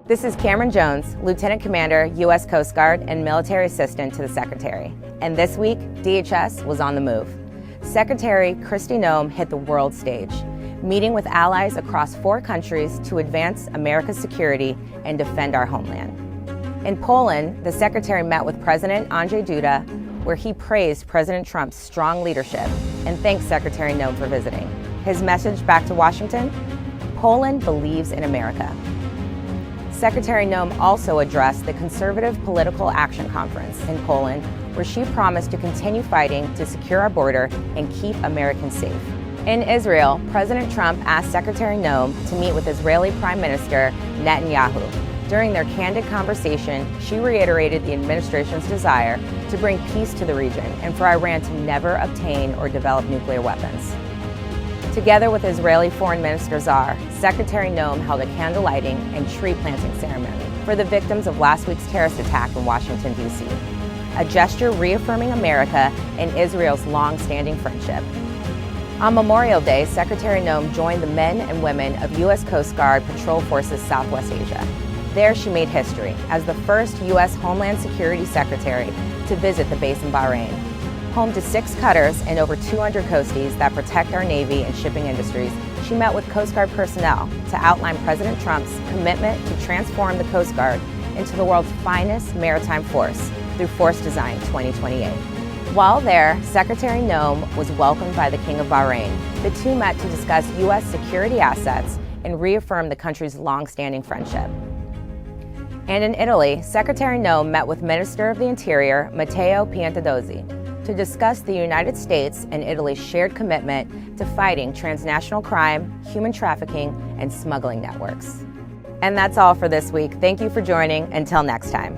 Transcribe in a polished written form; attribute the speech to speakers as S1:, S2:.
S1: This is Kamryn Jones, Lieutenant Commander, U.S. Coast Guard and Military Assistant to the Secretary. And this week, DHS was on the move. Secretary Noem hit the world stage, meeting with allies across 4 countries to advance America's security and defend our homeland. In Poland, the Secretary met with President Andrzej Duda, where he praised President Trump's strong leadership and thanked Secretary Noem for visiting. His message back to Washington: Poland believes in America. Secretary Noem also addressed the Conservative Political Action Conference in Poland, where she promised to continue fighting to secure our border and keep Americans safe. In Israel, President Trump asked Secretary Noem to meet with Israeli Prime Minister Netanyahu. During their candid conversation, she reiterated the administration's desire to bring peace to the region and for Iran to never obtain or develop nuclear weapons. Together with Israeli Foreign Minister Zar, Secretary Noem held a candle lighting and tree planting ceremony for the victims of last week's terrorist attack in Washington, D.C., a gesture reaffirming America and Israel's long-standing friendship. On Memorial Day, Secretary Noem joined the men and women of U.S. Coast Guard Patrol Forces Southwest Asia. There she made history as the first U.S. Homeland Security Secretary to visit the base in Bahrain. Home to 6 cutters and over 200 coasties that protect our Navy and shipping industries, she met with Coast Guard personnel to outline President Trump's commitment to transform the Coast Guard into the world's finest maritime force through Force Design 2028. While there, Secretary Noem was welcomed by the King of Bahrain. The two met to discuss U.S. security assets and reaffirm the country's long-standing friendship. And in Italy, Secretary Noem met with Minister of the Interior, Matteo Piantedosi, to discuss the United States and Italy's shared commitment to fighting transnational crime, human trafficking, and smuggling networks. And that's all for this week. Thank you for joining. Until next time.